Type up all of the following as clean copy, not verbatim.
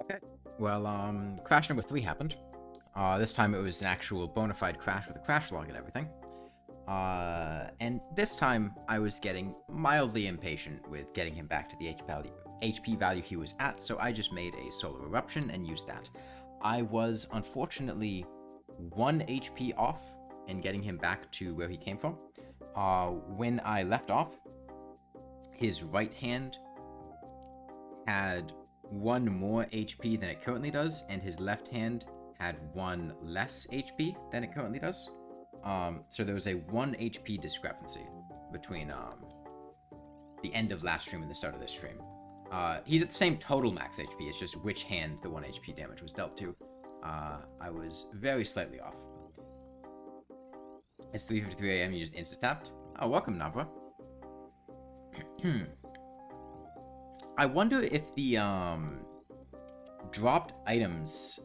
Okay. Well, crash number 3 happened. This time it was an actual bona fide crash with a crash log and everything. And this time I was getting mildly impatient with getting him back to the HP value he was at, so I just made a solar eruption and used that. I was unfortunately 1 HP off in getting him back to where he came from. When I left off, his right hand had 1 more HP than it currently does, and his left hand had 1 less HP than it currently does. So there was a 1 HP discrepancy between the end of last stream and the start of this stream. He's at the same total max HP, it's just which hand the 1 HP damage was dealt to. I was very slightly off. It's 3:53 AM, you just insta-tapped. Oh, welcome, Navra. I wonder if the dropped items,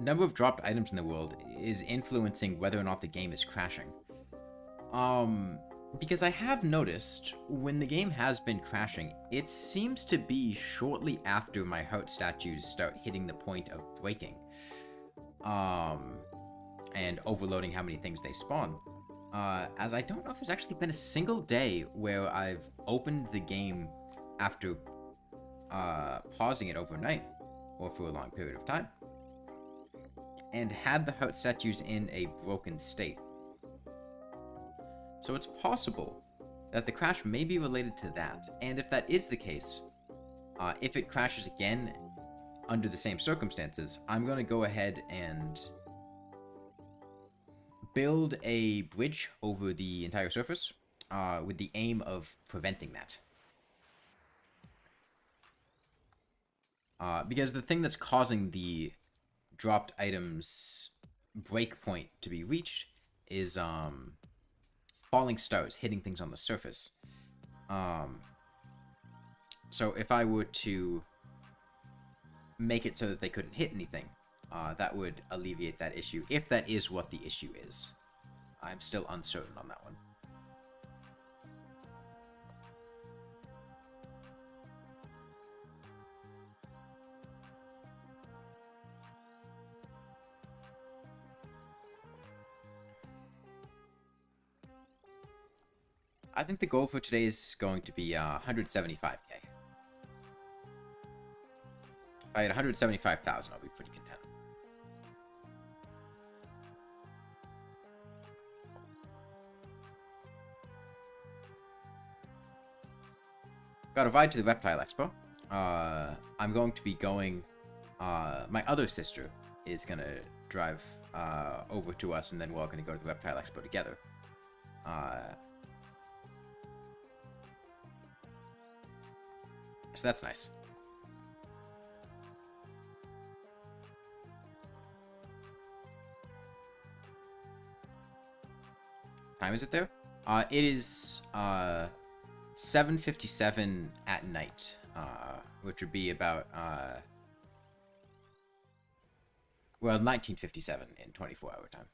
number of dropped items in the world is influencing whether or not the game is crashing. Because I have noticed when the game has been crashing, it seems to be shortly after my heart statues start hitting the point of breaking. And overloading how many things they spawn. As I don't know if there's actually been a single day where I've opened the game after pausing it overnight, or for a long period of time, and had the heart statues in a broken state. So it's possible that the crash may be related to that, and if that is the case, if it crashes again under the same circumstances, I'm going to go ahead and build a bridge over the entire surface with the aim of preventing that. Because the thing that's causing the dropped items breakpoint to be reached is falling stars hitting things on the surface. So if I were to make it so that they couldn't hit anything, that would alleviate that issue, if that is what the issue is. I'm still uncertain on that one. I think the goal for today is going to be 175k. If I had 175,000, I'll be pretty content. Got a ride to the Reptile Expo. I'm going to be going... my other sister is going to drive over to us, and then we're all going to go to the Reptile Expo together. So that's nice. Time is it there? It is 7:57 at night, which would be about well, 1957 in 24-hour time.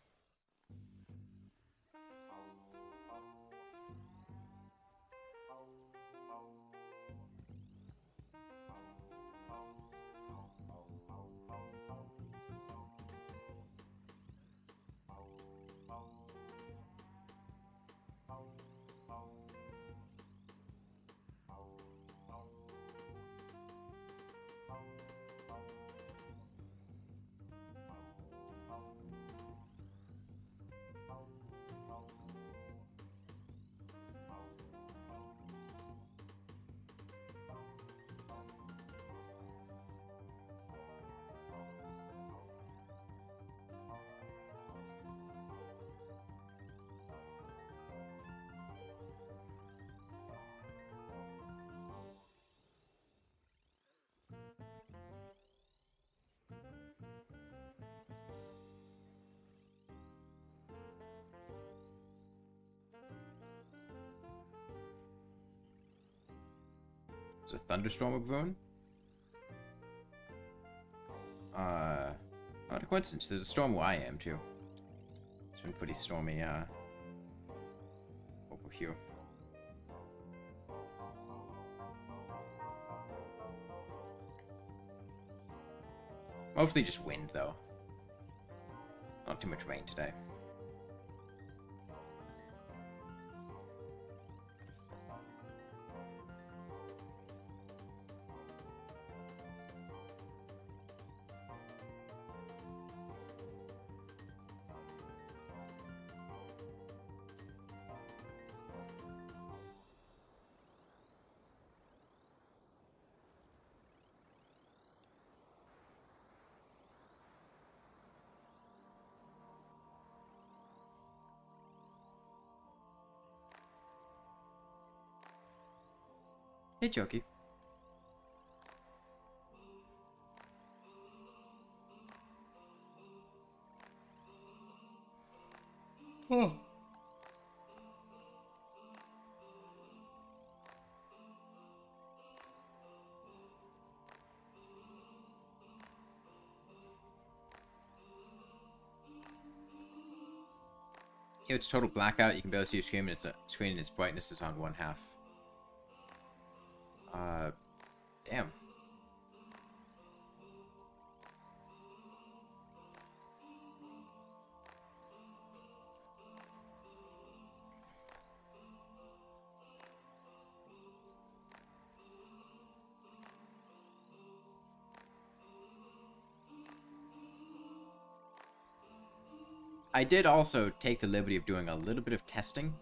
Is a thunderstorm of brewing? Not a coincidence. There's a storm where I am, too. It's been pretty stormy, over here. Mostly just wind, though. Not too much rain today. Hey, Jokey. Oh. Yeah, it's total blackout. You can barely see your screen, and its brightness is on 1/2. Damn. I did also take the liberty of doing a little bit of testing,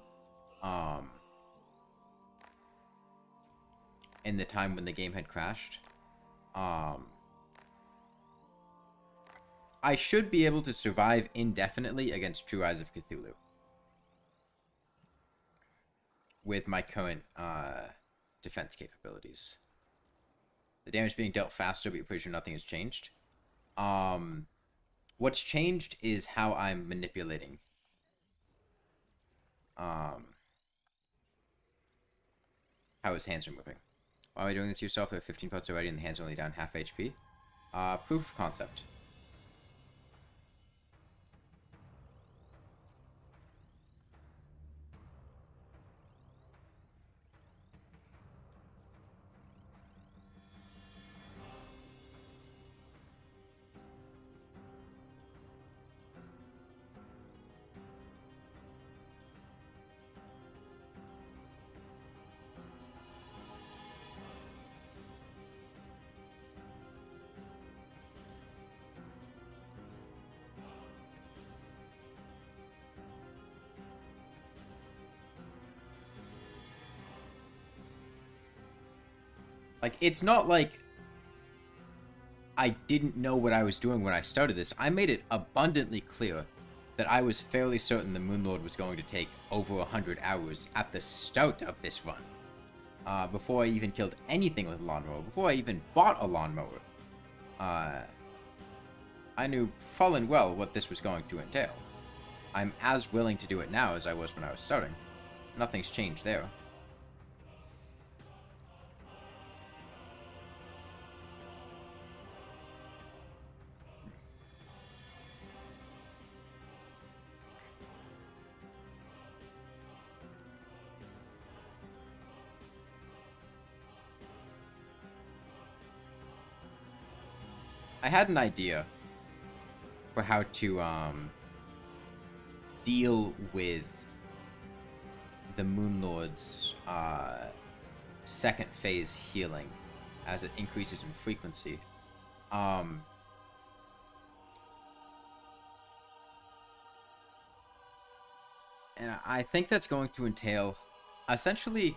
in the time when the game had crashed. I should be able to survive indefinitely against True Eyes of Cthulhu with my current defense capabilities. The damage being dealt faster, but you're pretty sure nothing has changed. What's changed is how I'm manipulating. How his hands are moving. Why are we doing this to yourself? There are 15 parts already, and the hands are only down half HP. Proof of concept. Like, it's not like I didn't know what I was doing when I started this. I made it abundantly clear that I was fairly certain the Moonlord was going to take over 100 hours at the start of this run. Before I even killed anything with a lawnmower, before I even bought a lawnmower. I knew full and well what this was going to entail. I'm as willing to do it now as I was when I was starting. Nothing's changed there. I had an idea for how to deal with the Moonlord's second phase healing as it increases in frequency. And I think that's going to entail essentially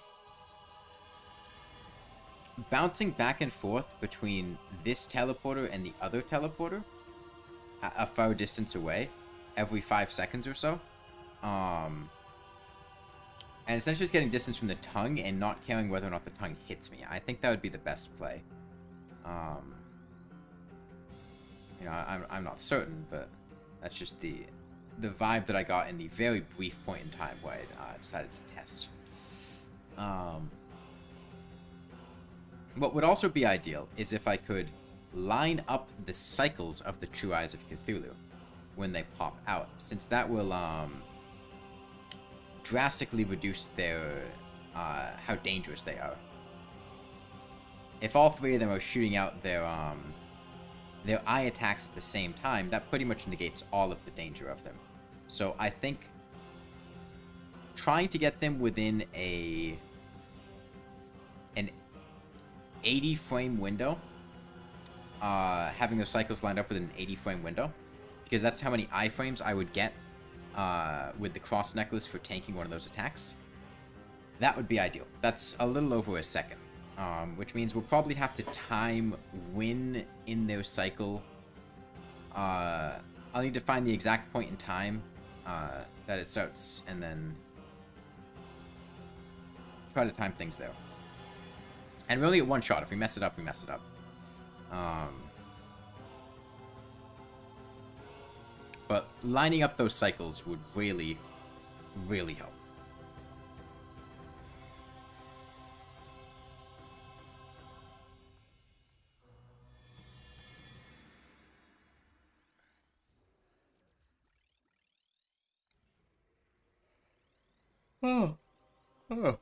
bouncing back and forth between this teleporter and the other teleporter a far distance away every 5 seconds or so. And essentially just getting distance from the tongue and not caring whether or not the tongue hits me. I think that would be the best play. You know, I'm not certain, but that's just the vibe that I got in the very brief point in time where I decided to test. What would also be ideal is if I could line up the cycles of the True Eyes of Cthulhu when they pop out, since that will drastically reduce their how dangerous they are. If all three of them are shooting out their their eye attacks at the same time, that pretty much negates all of the danger of them. So I think trying to get them within an 80 frame window, having those cycles lined up within an 80 frame window, because that's how many iframes I would get with the cross necklace for tanking one of those attacks. That would be ideal. That's a little over a second, which means we'll probably have to time when in their cycle. I'll need to find the exact point in time that it starts, and then try to time things there. And we're only at one shot. If we mess it up, we mess it up. But lining up those cycles would really, really help. Oh. Oh.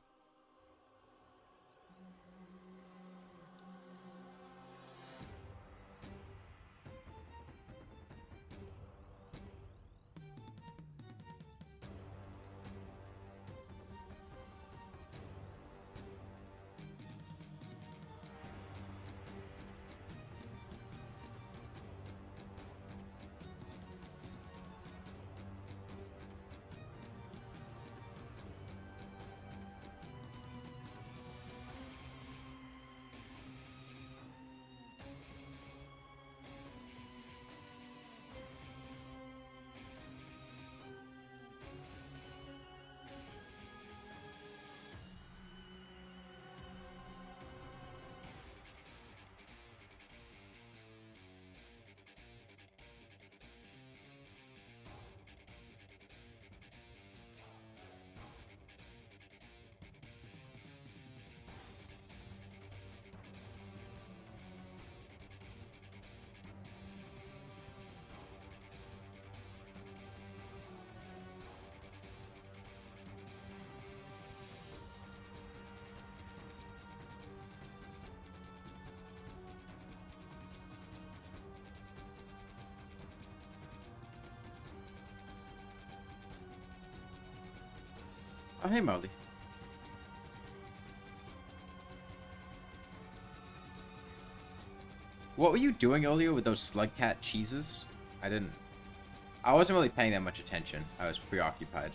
Oh, hey, Molly. What were you doing earlier with those slug cat cheeses? I wasn't really paying that much attention. I was preoccupied.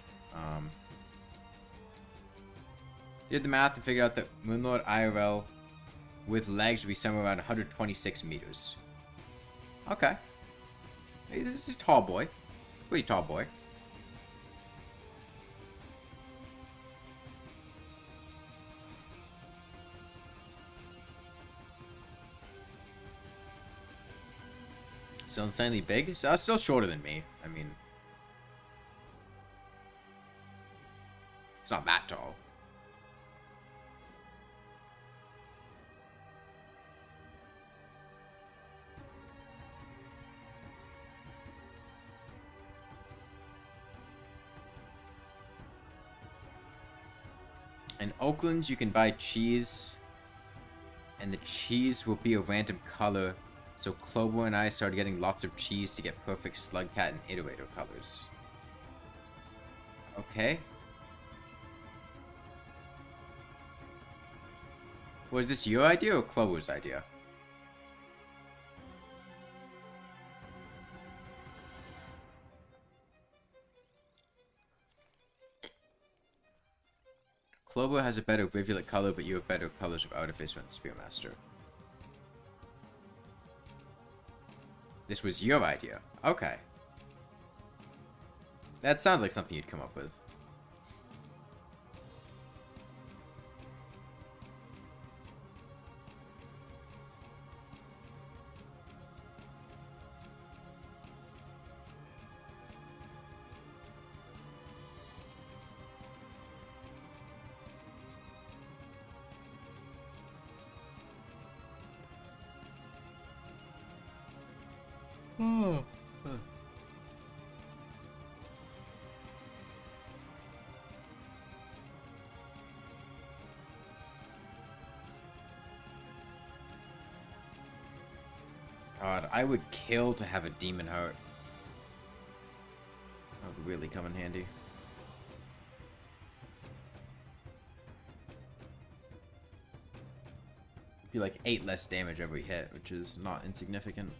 Did the math and figured out that Moonlord IRL with legs would be somewhere around 126 meters. Okay. He's a tall boy. Pretty tall boy. Still insanely big? So still shorter than me. I mean, it's not that tall. In Oakland, you can buy cheese, and the cheese will be a random color. So Clover and I started getting lots of cheese to get perfect Slugcat and Iterator colors. Okay. Was this your idea or Clover's idea? Clover has a better rivulet color, but you have better colors of Artificer and Spearmaster. This was your idea. Okay. That sounds like something you'd come up with. God, I would kill to have a demon heart. That would really come in handy. Do like 8 less damage every hit, which is not insignificant.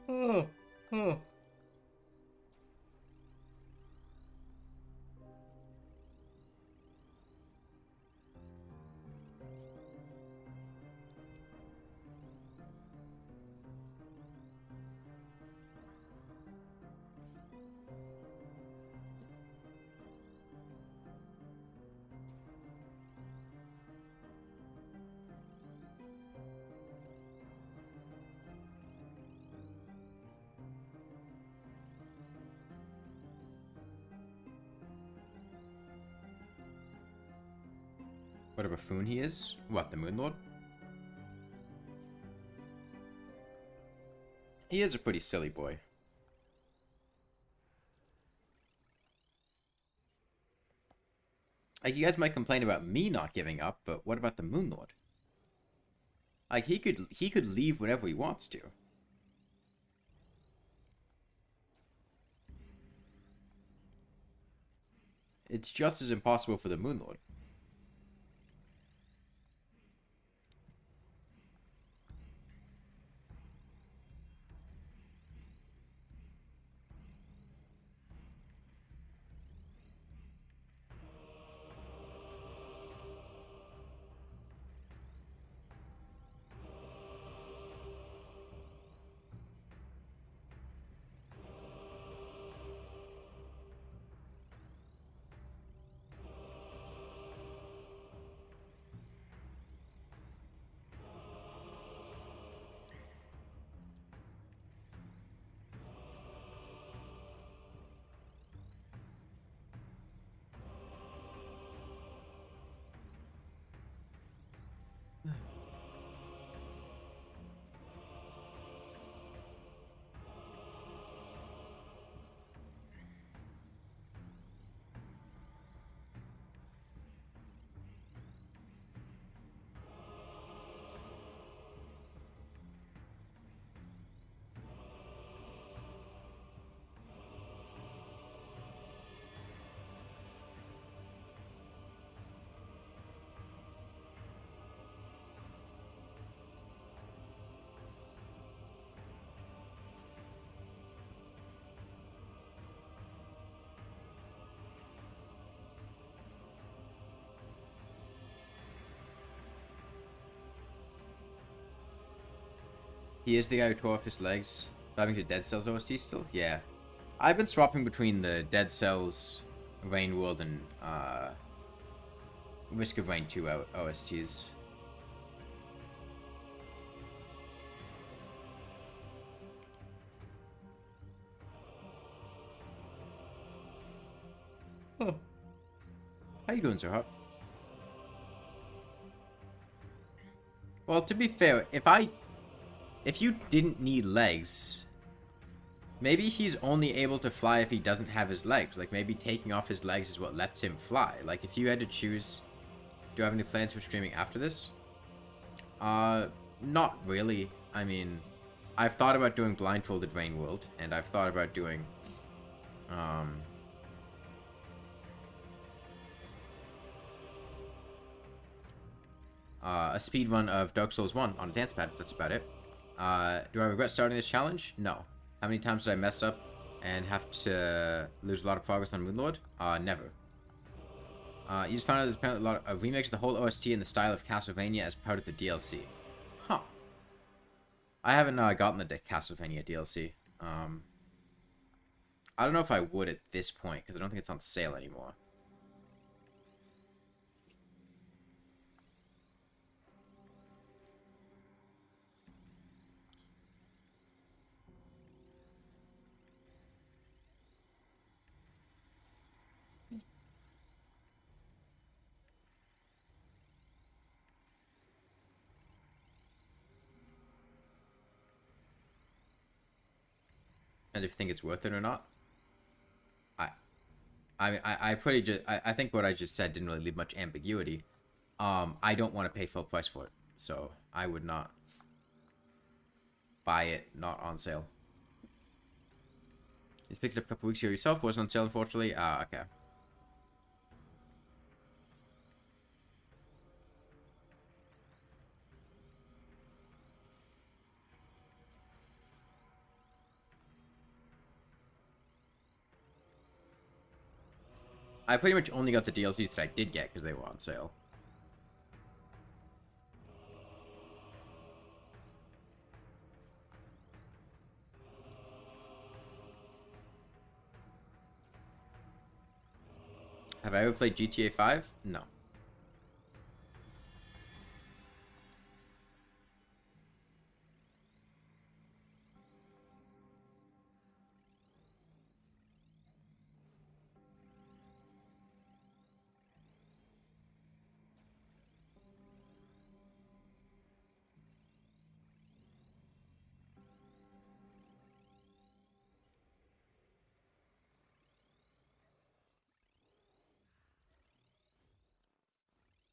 Oh, oh. What a buffoon he is. What, the Moonlord? He is a pretty silly boy. Like, you guys might complain about me not giving up, but what about the Moonlord? Like, he could leave whenever he wants to. It's just as impossible for the Moonlord. He is the guy who tore off his legs. Diving to Dead Cells OST still? Yeah. I've been swapping between the Dead Cells, Rain World, and Risk of Rain 2 OSTs. Oh. How you doing, Sir Hop? Well, to be fair, if you didn't need legs, maybe he's only able to fly if he doesn't have his legs. Like, maybe taking off his legs is what lets him fly. Like, if you had to choose, do you have any plans for streaming after this? Not really. I mean, I've thought about doing Blindfolded Rain World, and I've thought about doing, a speedrun of Dark Souls 1 on a dance pad, but that's about it. Do I regret starting this challenge? No. How many times did I mess up and have to lose a lot of progress on Moonlord? Never. You just found out there's apparently a lot of remakes of the whole OST in the style of Castlevania as part of the DLC. Huh. I haven't gotten the Castlevania DLC. I don't know if I would at this point, because I don't think it's on sale anymore. And if you think it's worth it or not. I think what I just said didn't really leave much ambiguity. I don't want to pay full price for it, so I would not buy it not on sale. You picked it up a couple weeks ago yourself. Wasn't on sale, unfortunately. Okay. I pretty much only got the DLCs that I did get because they were on sale. Have I ever played GTA 5? No.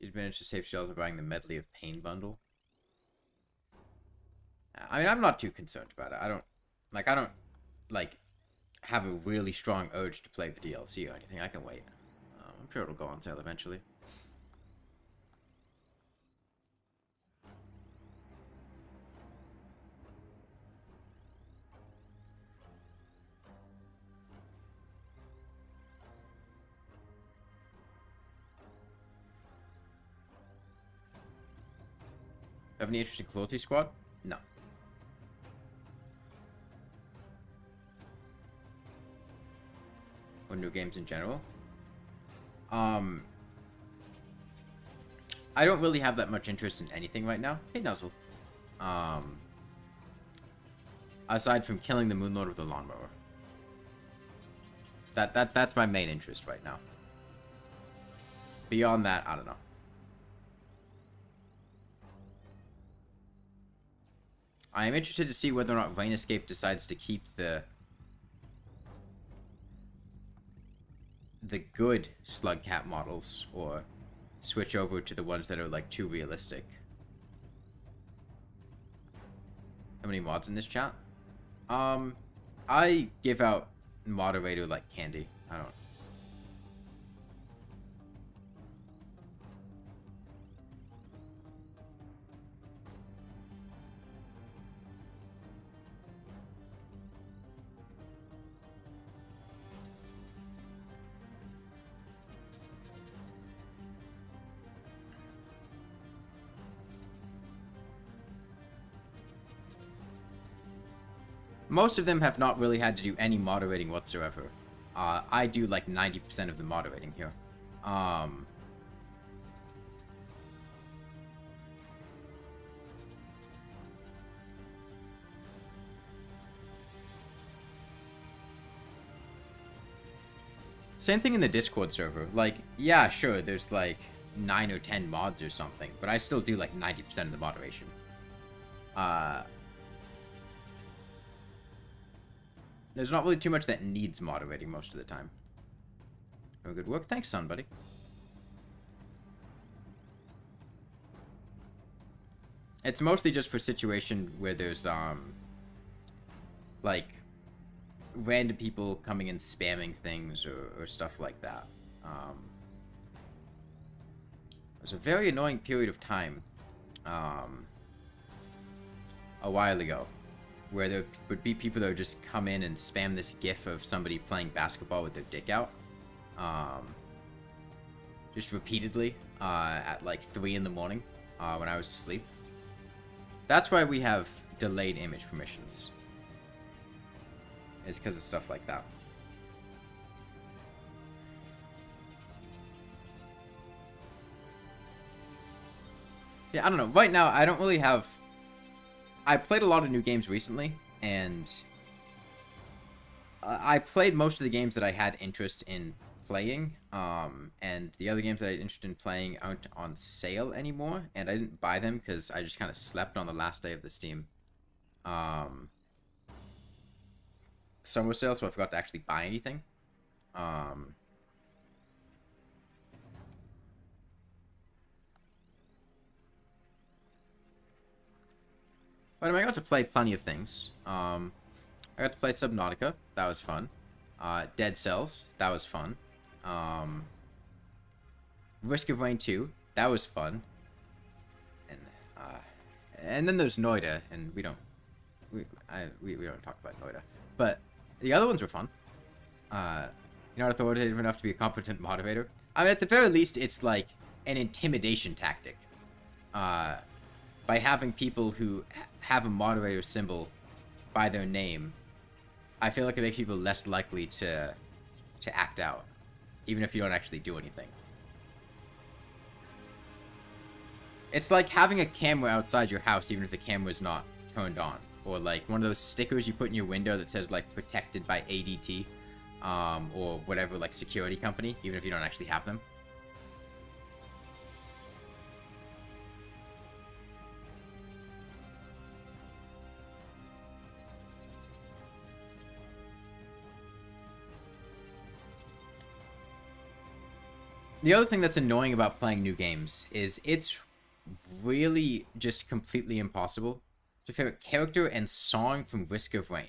You'd managed to save shells by buying the Medley of Pain bundle. I mean, I'm not too concerned about it. I don't have a really strong urge to play the DLC or anything. I can wait. I'm sure it'll go on sale eventually. Have any interest in Cruelty Squad? No. Or new games in general? I don't really have that much interest in anything right now. Hey, Nuzzle. Aside from killing the Moonlord with a lawnmower. That's my main interest right now. Beyond that, I don't know. I am interested to see whether or not Rain Escape decides to keep the good slug cat models or switch over to the ones that are like too realistic. How many mods in this chat? I give out moderator like candy. I don't. most of them have not really had to do any moderating whatsoever. I do like 90% of the moderating here. Same thing in the Discord server. Like, yeah, sure, there's like 9 or 10 mods or something, but I still do like 90% of the moderation. There's not really too much that needs moderating most of the time. Oh, good work. Thanks, son, buddy. It's mostly just for situation where there's, like, random people coming and spamming things or stuff like that. It was a very annoying period of time, a while ago, where there would be people that would just come in and spam this gif of somebody playing basketball with their dick out. Just repeatedly, at like 3 in the morning, when I was asleep. That's why we have delayed image permissions. It's because of stuff like that. Yeah, I don't know. Right now, I don't really have... I played a lot of new games recently, and I played most of the games that I had interest in playing, and the other games that I had interest in playing aren't on sale anymore, and I didn't buy them because I just kind of slept on the last day of the Steam summer sale, so I forgot to actually buy anything. But I got to play plenty of things. I got to play Subnautica. That was fun. Dead Cells. That was fun. Risk of Rain 2. That was fun. And then there's Noida, and we don't talk about Noida. But the other ones were fun. You're not authoritative enough to be a competent moderator. I mean, at the very least, it's like an intimidation tactic. By having people who have a moderator symbol by their name, I feel like it makes people less likely to act out, even if you don't actually do anything. It's like having a camera outside your house, even if the camera's not turned on. Or like one of those stickers you put in your window that says like protected by ADT, or whatever, like security company, even if you don't actually have them. The other thing that's annoying about playing new games is it's really just completely impossible to favorite character and song from Risk of Rain.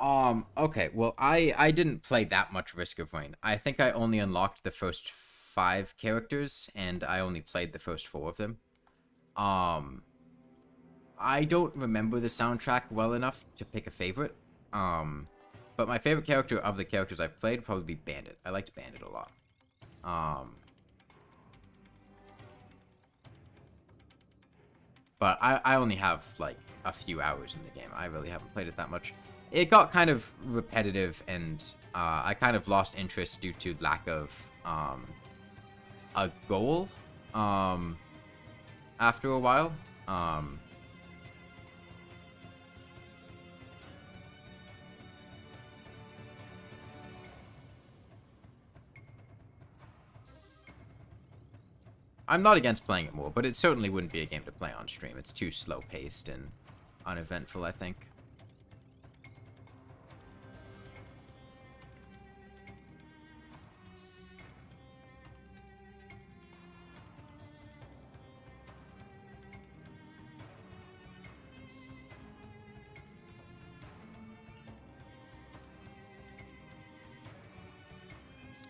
Okay, well, I didn't play that much Risk of Rain. I think I only unlocked the first 5 characters, and I only played the first 4 of them. I don't remember the soundtrack well enough to pick a favorite. But my favorite character of the characters I've played would probably be Bandit. I liked Bandit a lot. But I only have, like, a few hours in the game. I really haven't played it that much. It got kind of repetitive, and I kind of lost interest due to lack of a goal after a while. I'm not against playing it more, but it certainly wouldn't be a game to play on stream. It's too slow-paced and uneventful, I think.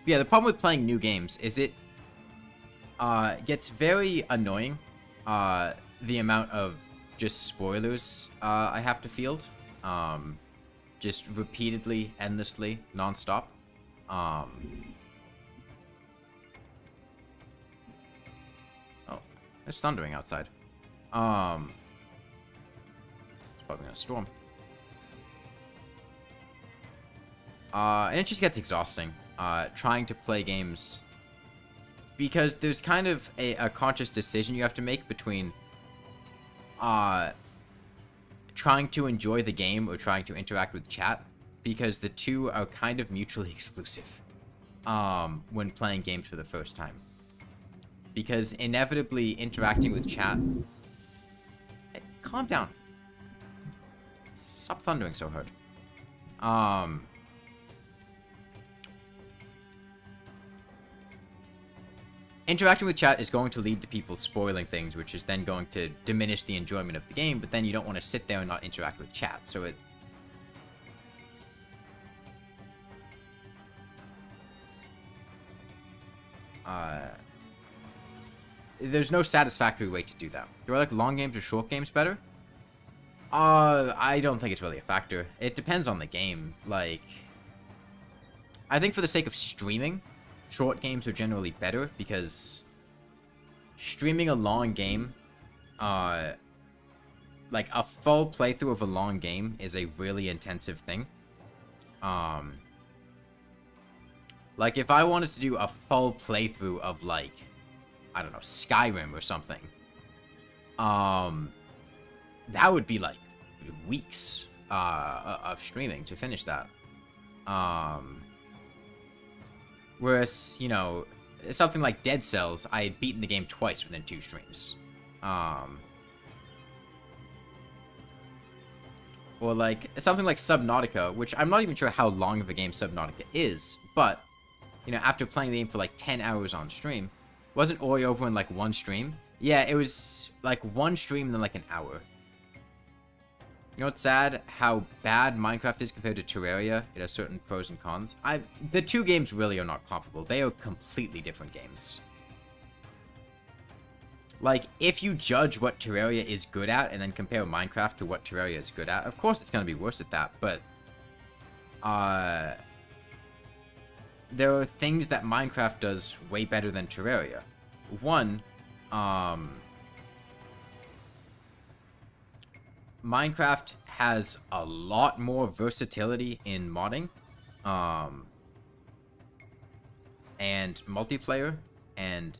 Yeah, the problem with playing new games is it gets very annoying, the amount of just spoilers I have to field, just repeatedly, endlessly, non-stop. Oh, it's thundering outside. It's probably gonna storm. And it just gets exhausting, trying to play games, because there's kind of a conscious decision you have to make between, trying to enjoy the game or trying to interact with chat, because the two are kind of mutually exclusive, when playing games for the first time. Because inevitably interacting with chat... Hey, calm down. Stop thundering so hard. Interacting with chat is going to lead to people spoiling things, which is then going to diminish the enjoyment of the game, but then you don't want to sit there and not interact with chat, so it... There's no satisfactory way to do that. Do I like long games or short games better? I don't think it's really a factor. It depends on the game. Like, I think for the sake of streaming, short games are generally better, because streaming a long game, like a full playthrough of a long game is a really intensive thing. Like if I wanted to do a full playthrough of, like, I don't know, Skyrim or something, that would be like weeks of streaming to finish that. Whereas, you know, something like Dead Cells, I had beaten the game twice within 2 streams. Or like something like Subnautica, which I'm not even sure how long of a game Subnautica is, but, you know, after playing the game for like 10 hours on stream, wasn't Ori over in like 1 stream? Yeah, it was like 1 stream and then like an hour. You know what's sad? How bad Minecraft is compared to Terraria. It has certain pros and cons. The 2 games really are not comparable. They are completely different games. Like, if you judge what Terraria is good at and then compare Minecraft to what Terraria is good at, of course it's going to be worse at that, but there are things that Minecraft does way better than Terraria. One, Minecraft has a lot more versatility in modding, and multiplayer, and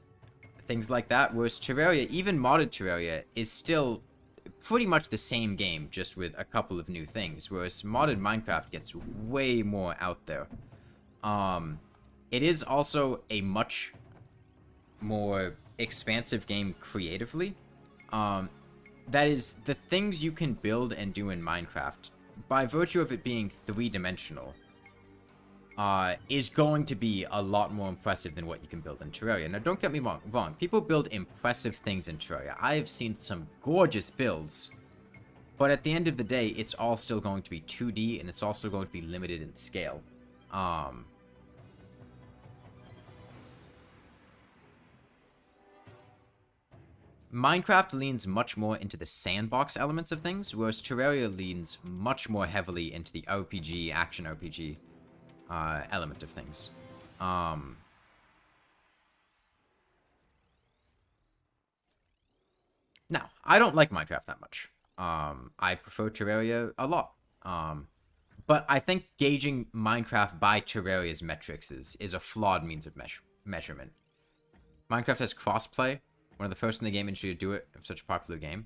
things like that, whereas Terraria, even modded Terraria, is still pretty much the same game, just with a couple of new things, whereas modded Minecraft gets way more out there. It is also a much more expansive game creatively. That is, the things you can build and do in Minecraft, by virtue of it being 3-dimensional, is going to be a lot more impressive than what you can build in Terraria. Now, don't get me wrong. People build impressive things in Terraria. I have seen some gorgeous builds, but at the end of the day, it's all still going to be 2D, and it's also going to be limited in scale. Minecraft leans much more into the sandbox elements of things, whereas Terraria leans much more heavily into the RPG, action RPG element of things. Now, I don't like Minecraft that much. I prefer Terraria a lot. But I think gauging Minecraft by Terraria's metrics is a flawed means of measurement. Minecraft has crossplay. One of the first in the game industry to do it of such a popular game.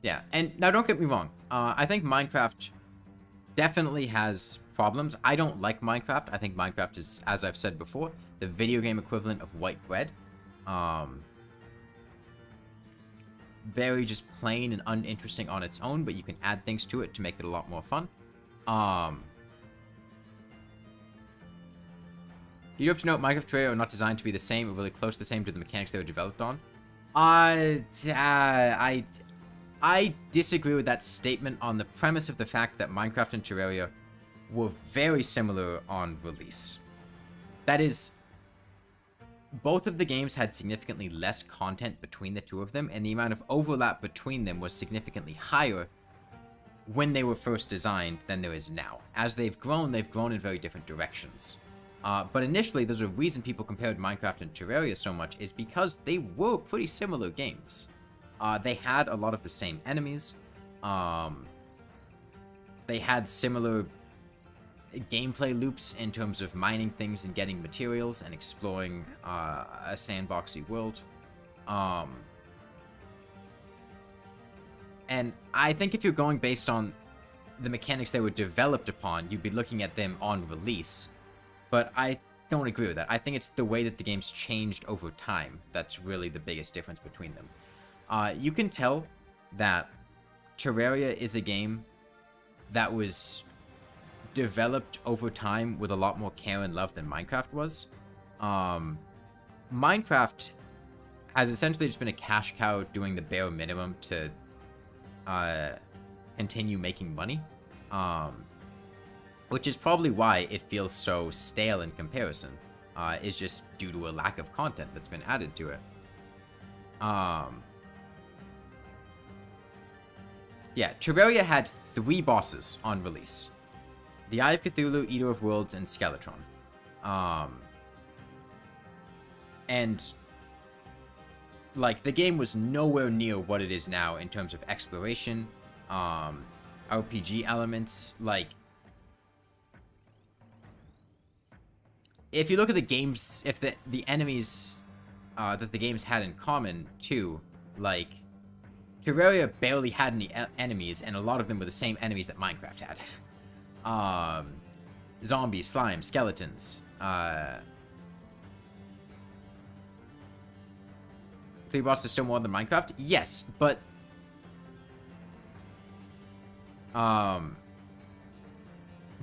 Yeah, and now don't get me wrong. I think Minecraft definitely has problems. I don't like Minecraft. I think Minecraft is, as I've said before, the video game equivalent of white bread. Very just plain and uninteresting on its own, but you can add things to it to make it a lot more fun. You have to know Minecraft and Terraria are not designed to be the same or really close to the same to the mechanics they were developed on. I disagree with that statement on the premise of the fact that Minecraft and Terraria were very similar on release. That is, both of the games had significantly less content between the two of them, and the amount of overlap between them was significantly higher when they were first designed than there is now. As they've grown in very different directions. But initially, there's a reason people compared Minecraft and Terraria so much, is because they were pretty similar games. They had a lot of the same enemies. They had similar gameplay loops in terms of mining things and getting materials and exploring a sandboxy world. And I think if you're going based on the mechanics they were developed upon, you'd be looking at them on release. But I don't agree with that. I think it's the way that the game's changed over time that's really the biggest difference between them. You can tell that Terraria is a game that was developed over time with a lot more care and love than Minecraft was. Minecraft has essentially just been a cash cow doing the bare minimum to continue making money. Which is probably why it feels so stale in comparison. Is just due to a lack of content that's been added to it. Yeah, Terraria had 3 bosses on release. The Eye of Cthulhu, Eater of Worlds, and Skeletron. And like, the game was nowhere near what it is now in terms of exploration, RPG elements. Like, if you look at the games, if the enemies that the games had in common too, like, Terraria barely had any enemies, and a lot of them were the same enemies that Minecraft had. Zombies, slime, skeletons. 3 bosses still more than Minecraft? Yes, but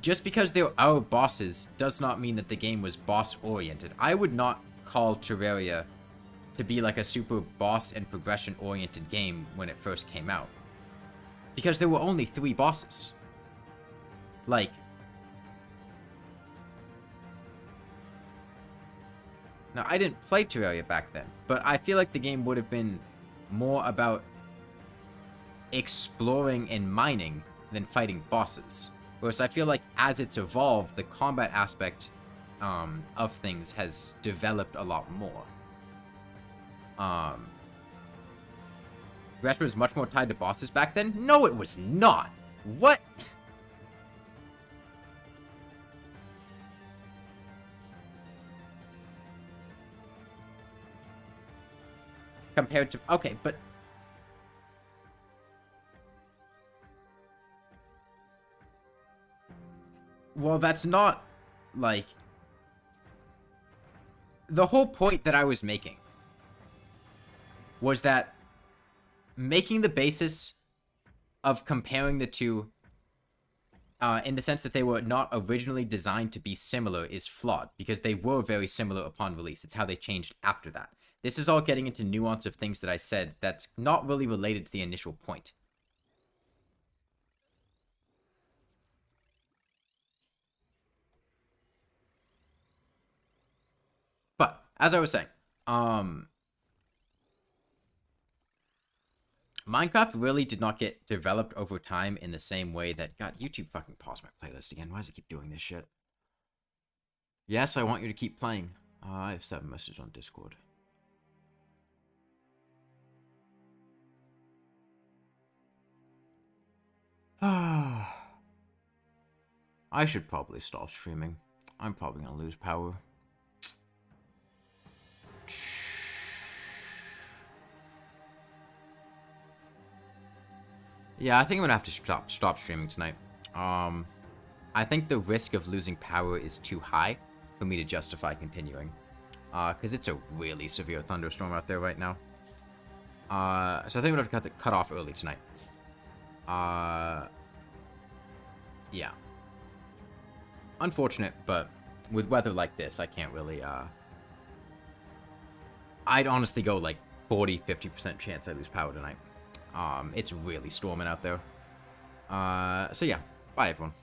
just because there are bosses does not mean that the game was boss-oriented. I would not call Terraria to be like a super boss and progression-oriented game when it first came out. Because there were only 3 bosses. Like, now, I didn't play Terraria back then, but I feel like the game would have been more about exploring and mining than fighting bosses. Whereas I feel like as it's evolved, the combat aspect of things has developed a lot more. Progression was much more tied to bosses back then? No, it was not! What? Compared to... Okay, but... Well, that's not, like... The whole point that I was making was that making the basis of comparing the two, in the sense that they were not originally designed to be similar, is flawed, because they were very similar upon release. It's how they changed after that. This is all getting into nuance of things that I said that's not really related to the initial point. But, as I was saying, Minecraft really did not get developed over time in the same way that... God, YouTube fucking paused my playlist again. Why does it keep doing this shit? Yes, I want you to keep playing. I have 7 messages on Discord. I should probably stop streaming. I'm probably gonna lose power. Yeah, I think I'm gonna have to stop streaming tonight. I think the risk of losing power is too high for me to justify continuing. Because it's a really severe thunderstorm out there right now. So I think I'm gonna have to cut off early tonight. Yeah. Unfortunate, but with weather like this, I can't really, I'd honestly go like 40-50% chance I lose power tonight. It's really storming out there. So yeah, bye everyone.